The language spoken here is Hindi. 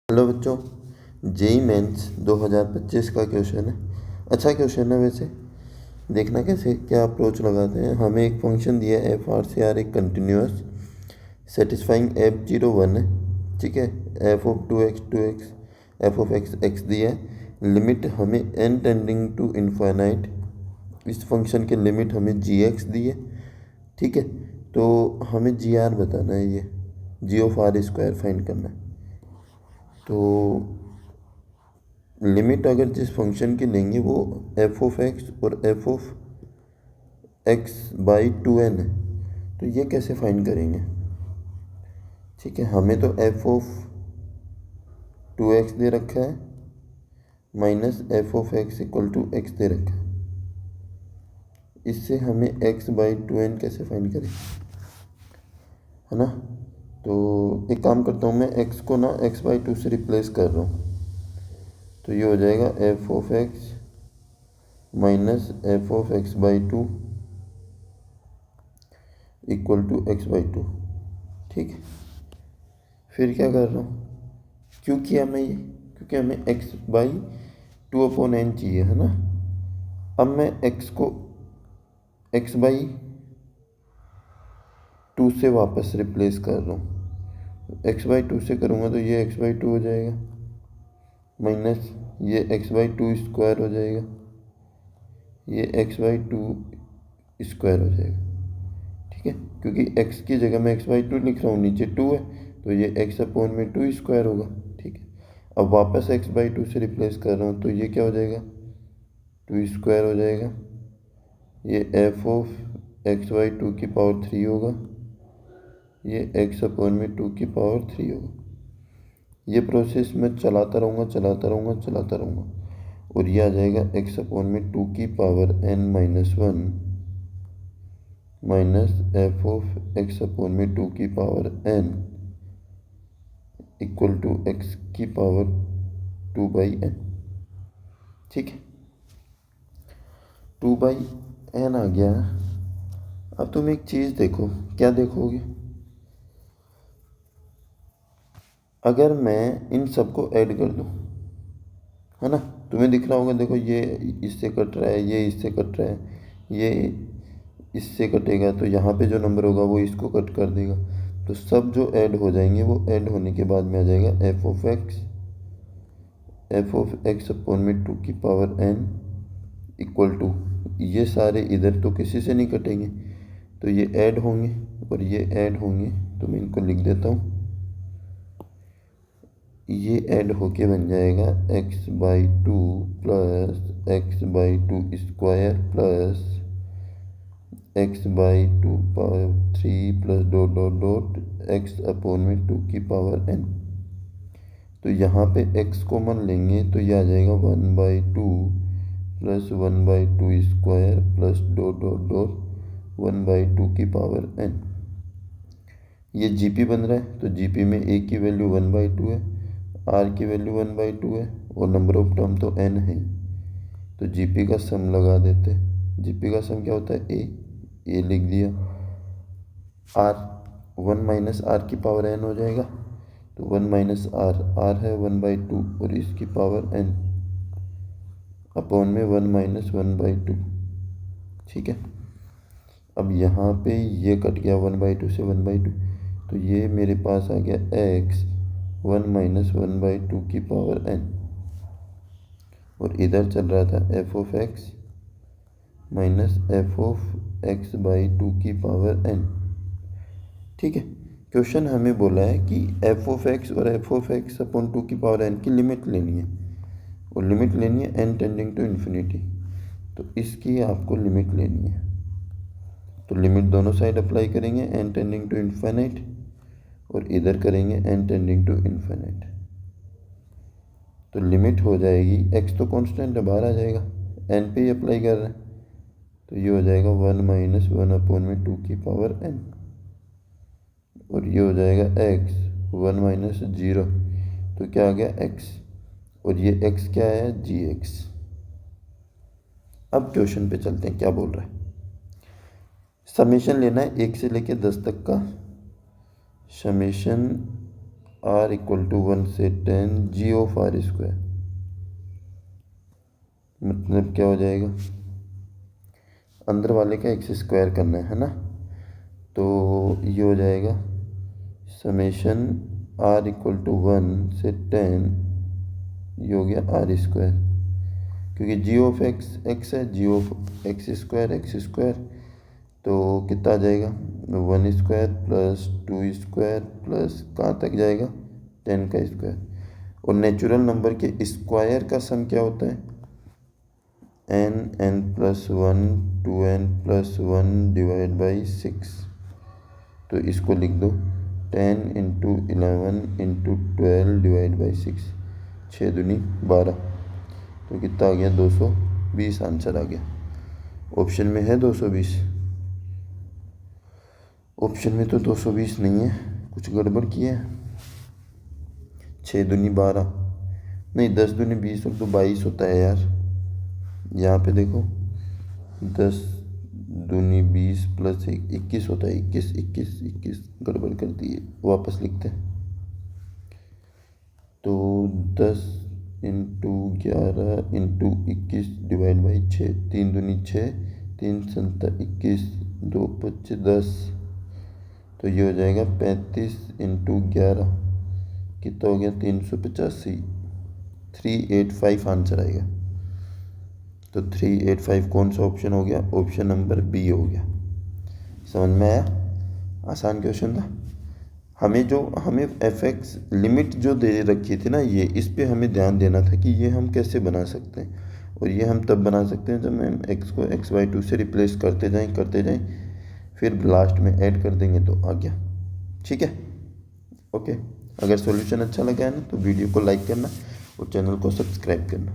हेलो बच्चों, जेई मेंस 2025 का क्वेश्चन है। अच्छा क्वेश्चन है वैसे। देखना कैसे क्या अप्रोच लगाते हैं। हमें एक फंक्शन दिया है एफ आर सी आर, एक कंटिन्यूस सेटिस्फाइंग F01 है, ठीक है। F of 2x F of x दिया है। लिमिट हमें n टेंडिंग टू इनफाइनाइट, इस फंक्शन के लिमिट हमें gx दी है, ठीक है। तो हमें जी आर बताना है, ये जी ऑफ आर स्क्वायर फाइंड करना है। तो लिमिट अगर जिस फंक्शन की लेंगे वो एफ ऑफ एक्स और F of x by 2n है, तो ये कैसे फाइंड करेंगे। ठीक है, हमें तो एफ ऑफ 2x दे रखा है minus F of X equal to X दे रखा है। इससे हमें x बाई 2n कैसे फाइंड करें, है ना। तो एक काम करता हूँ, मैं x को ना x बाई 2 से रिप्लेस कर रहा हूँ। तो ये हो जाएगा f of x minus F of x by 2 equal to x by 2, ठीक है। फिर क्या कर रहा हूँ, क्योंकि हमें एक्स बाई 2/n चाहिए, है ना। अब मैं x को x बाई 2 से वापस रिप्लेस कर रहा हूँ। x बाई 2 से करूँगा तो ये x बाई 2 हो जाएगा माइनस ये x बाई 2 स्क्वायर हो जाएगा, ये x बाई 2 स्क्वायर हो जाएगा, ठीक है। क्योंकि x की जगह मैं x बाई 2 लिख रहा हूँ, नीचे 2 है, तो ये x अपॉन में 2 स्क्वायर होगा, ठीक है। अब वापस x बाई 2 से रिप्लेस कर रहा हूँ, तो ये क्या हो जाएगा, 2 स्क्वायर हो जाएगा। ये एफ ऑफ एक्स बाई 2 की पावर 3 होगा, ये x अपॉन में 2 की पावर 3 होगा। ये प्रोसेस मैं चलाता रहूँगा और ये आ जाएगा x अपॉन में 2 की power n minus 1 minus F of x upon में 2 की power n equal to x की पावर 2 बाई n, ठीक है। 2 बाई n आ गया। अब तुम एक चीज़ देखो, क्या देखोगे, अगर मैं इन सबको ऐड कर दूँ, है ना, तुम्हें दिख रहा होगा, देखो ये इससे कट रहा है, ये इससे कट रहा है, ये इससे कटेगा, तो यहाँ पे जो नंबर होगा वो इसको कट कर देगा। तो सब जो ऐड हो जाएंगे वो ऐड होने के बाद में आ जाएगा एफ ऑफ एक्स अपॉन में 2 की पावर n इक्वल टू, ये सारे इधर तो किसी से नहीं कटेंगे, तो ये ऐड होंगे और ये ऐड होंगे, तो मैं इनको लिख देता हूँ। ये ऐड होके बन जाएगा x by 2 plus x by 2 square plus x by 2 power 3 plus dot dot dot x upon में 2 की पावर n। तो यहाँ पे x कॉमन लेंगे तो ये आ जाएगा 1 by 2 plus 1 by 2 square plus dot dot dot 1 by 2 की पावर n। ये जीपी बन रहा है, तो जीपी में a की वैल्यू 1 बाई 2 है, r की वैल्यू 1 बाई 2 है और नंबर ऑफ टर्म तो n है। तो जीपी का सम लगा देते हैं। जीपी का सम क्या होता है, a लिख दिया, r 1 माइनस आर की पावर n हो जाएगा, तो 1 माइनस r है 1 बाई 2 और इसकी पावर n अपॉन में 1 माइनस 1 बाई 2, ठीक है। अब यहाँ पे ये कट गया 1 बाई 2 से 1 बाई 2, तो ये मेरे पास आ गया x 1 माइनस 1 बाई 2 की पावर n, और इधर चल रहा था F of x minus F of x by 2 की पावर n, ठीक है। क्वेश्चन हमें बोला है कि एफ ऑफ एक्स और एफ ऑफ एक्स अपॉन 2 की पावर n की लिमिट लेनी है, और लिमिट लेनी है n टेंडिंग टू इन्फिनिटी, तो इसकी आपको लिमिट लेनी है। तो लिमिट दोनों साइड अप्लाई करेंगे, n टेंडिंग टू इन्फिनिट और इधर करेंगे n टेंडिंग टू इन्फिनिट। तो लिमिट हो जाएगी, x तो कांस्टेंट है, बाहर आ जाएगा, n पे ही अप्लाई कर रहे हैं, तो ये हो जाएगा 1 माइनस 1 अपॉन में 2 की पावर n, और ये हो जाएगा x 1 माइनस 0, तो क्या आ गया x, और ये x क्या है, gx। अब क्वेश्चन पे चलते हैं, क्या बोल रहा है। समेशन लेना है 1 से लेके 10 तक का, समेशन आर इक्वल टू 1 से 10 जी ऑफ आर स्क्वायर, मतलब क्या हो जाएगा, अंदर वाले का एक्स स्क्वायर करना है ना, तो ये हो जाएगा समेशन आर इक्वल टू 1 से 10, ये हो गया आर स्क्वायर, क्योंकि जी ऑफ एक्स एक्स है, जी ऑफ एक्स स्क्वायर, तो कितना आ जाएगा 1 स्क्वायर प्लस 2 स्क्वायर प्लस कहाँ तक जाएगा 10 का स्क्वायर। और नेचुरल नंबर के स्क्वायर का सम क्या होता है, n plus 1 2n plus 1 divide by 6, तो इसको लिख दो 10 इंटू 11 इंटू 12 डिवाइड बाई 6, 6 दूनी 12, तो कितना आ गया 220 आंसर आ गया। ऑप्शन में है 220, ऑप्शन में तो 220 नहीं है, कुछ गड़बड़ किया है। 6 दूनी 12 नहीं, 10 दूनी 20 और तो 22 होता है यार, यहाँ पे देखो 10 दूनी 20 प्लस 21 होता है, 21 गड़बड़ कर दी है, वापस लिखते हैं। तो 10 इंटू 11 इंटू 21 डिवाइड बाई 6, 3 दूनी 6, 3 7 21, 2 5 10, तो ये हो जाएगा 35 इंटू 11, कितना हो गया 385, 385 आंसर आएगा। तो 385 कौन सा ऑप्शन हो गया, ऑप्शन नंबर बी हो गया। समझ में आया, आसान क्वेश्चन था। हमें एफ एक्स लिमिट जो दे रखी थी ना, ये इस पे हमें ध्यान देना था कि ये हम कैसे बना सकते हैं, और ये हम तब बना सकते हैं जब हम एक्स को x/2 से रिप्लेस करते जाएं, फिर लास्ट में ऐड कर देंगे तो आ गया। ठीक है, ओके। अगर सॉल्यूशन अच्छा लगा है ना तो वीडियो को लाइक करना और चैनल को सब्सक्राइब करना।